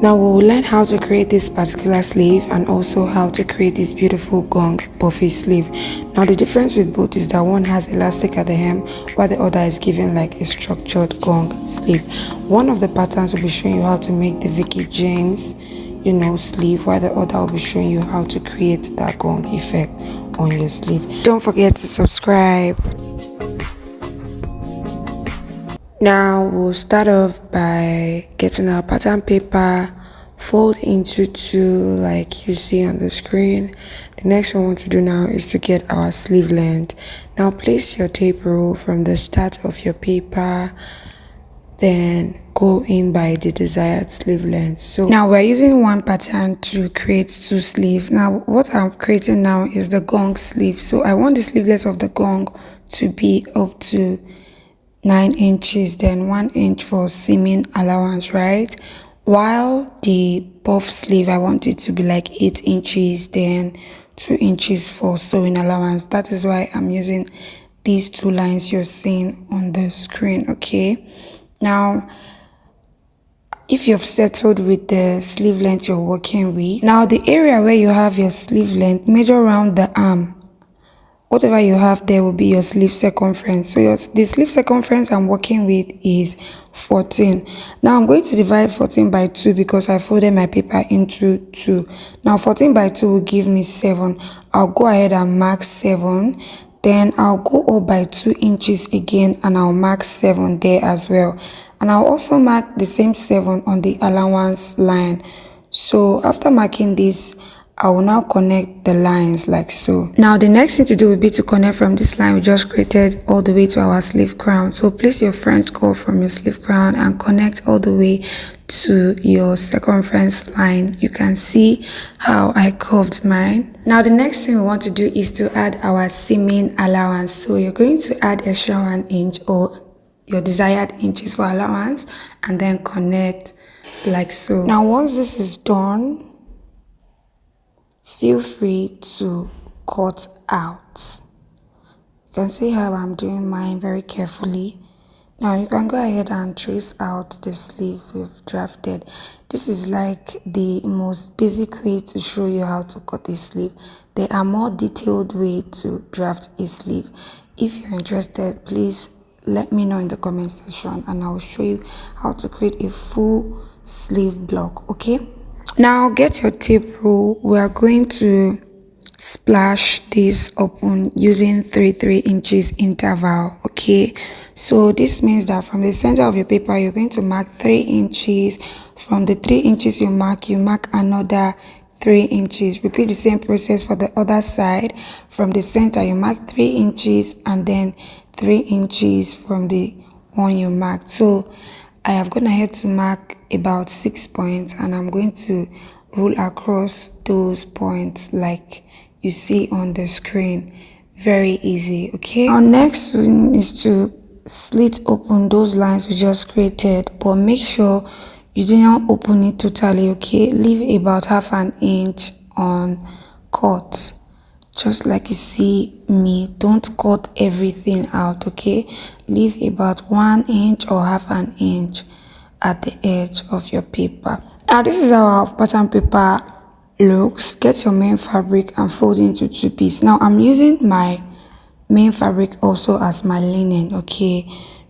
Now we will learn how to create this particular sleeve and also how to create this beautiful gong puffy sleeve. Now the difference with both is that one has elastic at the hem while the other is given like a structured gong sleeve. One of the patterns will be showing you how to make the Vicky James sleeve, while the other will be showing you how to create that gong effect on your sleeve. Don't forget to subscribe. Now we'll start off by getting our pattern paper, fold into two like you see on the screen. The next one we want to do now is to get our sleeve length. Now place your tape rule from the start of your paper, then go in by the desired sleeve length. So now we're using one pattern to create two sleeves. Now what I'm creating now is the gong sleeve. So I want the sleeveless of the gong to be up to 9 inches, then 1 inch for seaming allowance, right? While the puff sleeve, I want it to be like 8 inches, then 2 inches for sewing allowance. That is why I'm using these two lines you're seeing on the screen, okay? Now, if you've settled with the sleeve length you're working with, now the area where you have your sleeve length, measure around the arm. Whatever you have there will be your sleeve circumference. So the sleeve circumference I'm working with is 14. Now I'm going to divide 14 by 2 because I folded my paper into 2. Now 14 by 2 will give me 7. I'll go ahead and mark 7. Then I'll go up by 2 inches again and I'll mark 7 there as well. And I'll also mark the same 7 on the allowance line. So after marking this, I will now connect the lines like so. Now the next thing to do will be to connect from this line we just created all the way to our sleeve crown. So place your French curve from your sleeve crown and connect all the way to your circumference line. You can see how I curved mine. Now the next thing we want to do is to add our seaming allowance. So you're going to add extra 1 inch or your desired inches for allowance and then connect like so. Now once this is done, feel free to cut out. You can see how I'm doing mine very carefully. Now you can go ahead and trace out the sleeve we've drafted. This is like the most basic way to show you how to cut a sleeve. There are more detailed ways to draft a sleeve. If you're interested, please let me know in the comment section and I'll show you how to create a full sleeve block, okay? Now get your tape rule. We are going to splash this open using 3 inches interval, okay? So this means that from the center of your paper you're going to mark 3 inches. From the 3 inches you mark another 3 inches. Repeat the same process for the other side. From the center you mark 3 inches and then 3 inches from the one you marked. So I have gone ahead to mark about 6 points and I'm going to roll across those points like you see on the screen. Very easy, okay? Our next one is to slit open those lines we just created, but make sure you do not open it totally, okay? Leave about half an inch on cut, just like you see me. Don't cut everything out, okay? Leave about 1 inch or half an inch at the edge of your paper. Now this is how our pattern paper looks. Get your main fabric and fold into 2 pieces. Now I'm using my main fabric also as my linen, okay?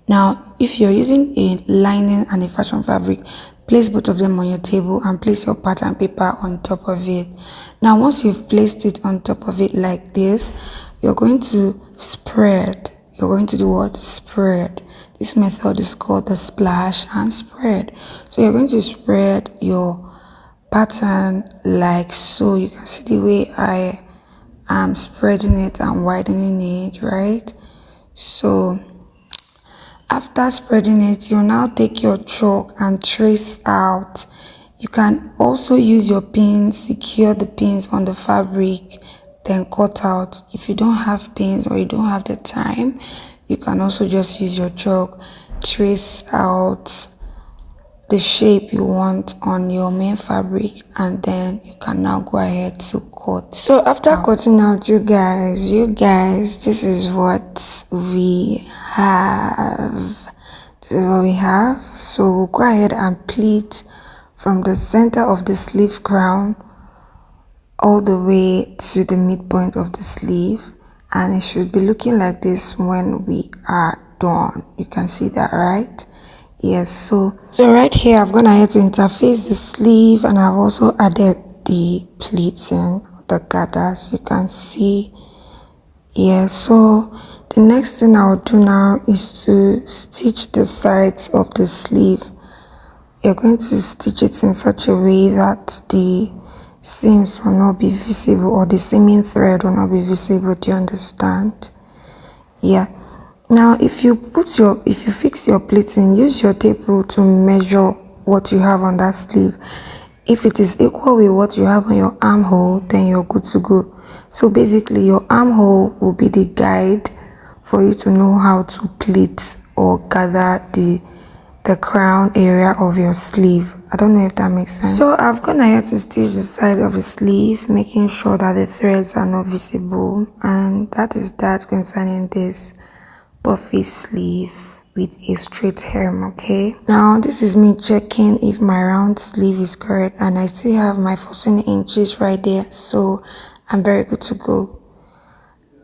Now if you're using a lining and a fashion fabric, place both of them on your table and place your pattern paper on top of it. Now once you've placed it on top of it like this, you're going to spread. You're going to do what? Spread. This method is called the splash and spread. So you're going to spread your pattern like so. You can see the way I am spreading it and widening it, right? So after spreading it, you now take your chalk and trace out. You can also use your pins, secure the pins on the fabric, then cut out. If you don't have pins or you don't have the time, you can also just use your chalk, trace out the shape you want on your main fabric, and then you can now go ahead to cut. So after cutting out, you guys, this is what we have. So we'll go ahead and pleat from the center of the sleeve crown all the way to the midpoint of the sleeve, and it should be looking like this when we are done. You can see that, right? Yes. So right here I've gone ahead to interface the sleeve, and I've also added the pleating, the gathers. You can see. Yeah, so the next thing I'll do now is to stitch the sides of the sleeve. You're going to stitch it in such a way that the seams will not be visible, or the seaming thread will not be visible. Do you understand? Yeah. Now if you fix your pleating, use your tape rule to measure what you have on that sleeve. If it is equal with what you have on your armhole, then you're good to go. So basically your armhole will be the guide for you to know how to pleat or gather the crown area of your sleeve. I don't know if that makes sense. So I've gone ahead to stitch the side of the sleeve, making sure that the threads are not visible, and that is that concerning this puffy sleeve with a straight hem. Okay, now this is me checking if my round sleeve is correct, and I still have my 14 inches right there, so I'm very good to go.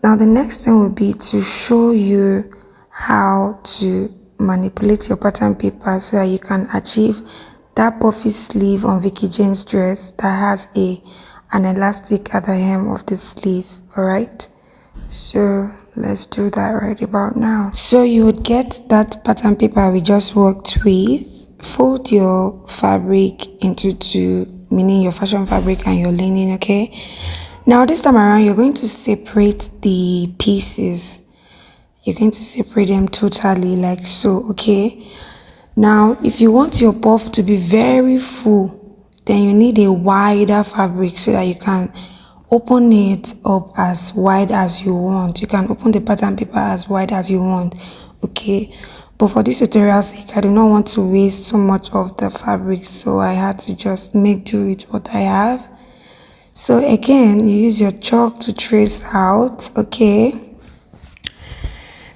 Now the next thing will be to show you how to manipulate your pattern paper so that you can achieve that puffy sleeve on Vicky James dress that has an elastic at the hem of the sleeve. All right, so let's do that right about now. So you would get that pattern paper we just worked with, fold your fabric into two, meaning your fashion fabric and your linen. Okay, now this time around you're going to separate the pieces. You're going to separate them totally like so. Okay, now if you want your puff to be very full, then you need a wider fabric so that you can open it up as wide as you want. You can open the pattern paper as wide as you want. Okay, but for this tutorial sake, I do not want to waste so much of the fabric, so I had to just make do with what I have. So again, you use your chalk to trace out. Okay,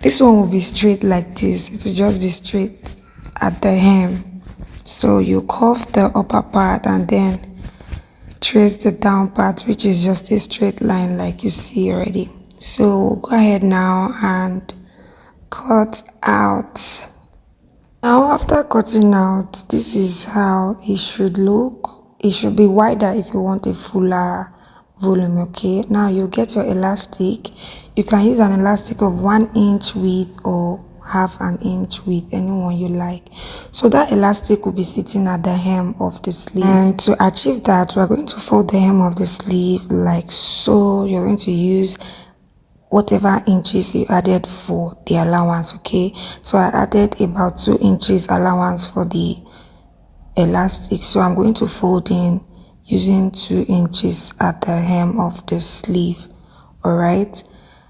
this one will be straight like this. It will just be straight at the hem. So you curve the upper part and then trace the down part, which is just a straight line like you see already. So go ahead now and cut out. Now after cutting out, this is how it should look. It should be wider if you want a fuller volume. Okay, now you get your elastic. You can use an elastic of 1 inch width or half an inch width, anyone you like. So that elastic will be sitting at the hem of the sleeve, and to achieve that we're going to fold the hem of the sleeve like so. You're going to use whatever inches you added for the allowance. Okay, so I added about 2 inches allowance for the elastic, so I'm going to fold in using 2 inches at the hem of the sleeve. All right,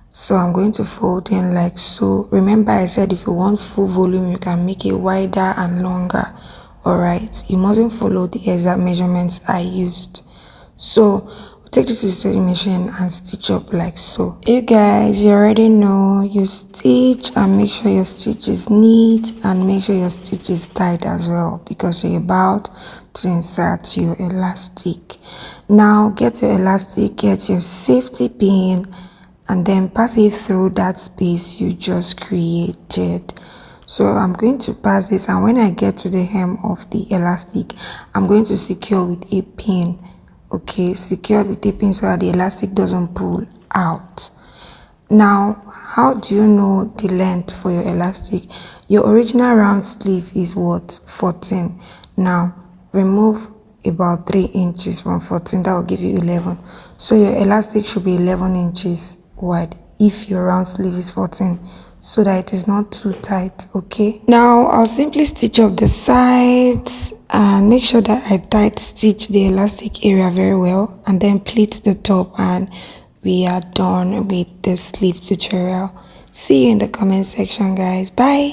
so I'm going to fold in like so. Remember I said if you want full volume you can make it wider and longer. All right, you mustn't follow the exact measurements I used. So take this to the sewing machine and stitch up like so. You guys, you already know, you stitch and make sure your stitch is neat and make sure your stitch is tight as well, because you're about to insert your elastic. Now get your elastic, get your safety pin, and then pass it through that space you just created. So I'm going to pass this, and when I get to the hem of the elastic, I'm going to secure with a pin. Okay, secured with a pin so that the elastic doesn't pull out. Now, how do you know the length for your elastic? Your original round sleeve is what? 14. Now, remove about 3 inches from 14. That will give you 11. So your elastic should be 11 inches wide if your round sleeve is 14, so that it is not too tight. Okay, now I'll simply stitch up the sides and make sure that I tight stitch the elastic area very well, and then pleat the top, and we are done with the sleeve tutorial. See you in the comment section, guys. Bye.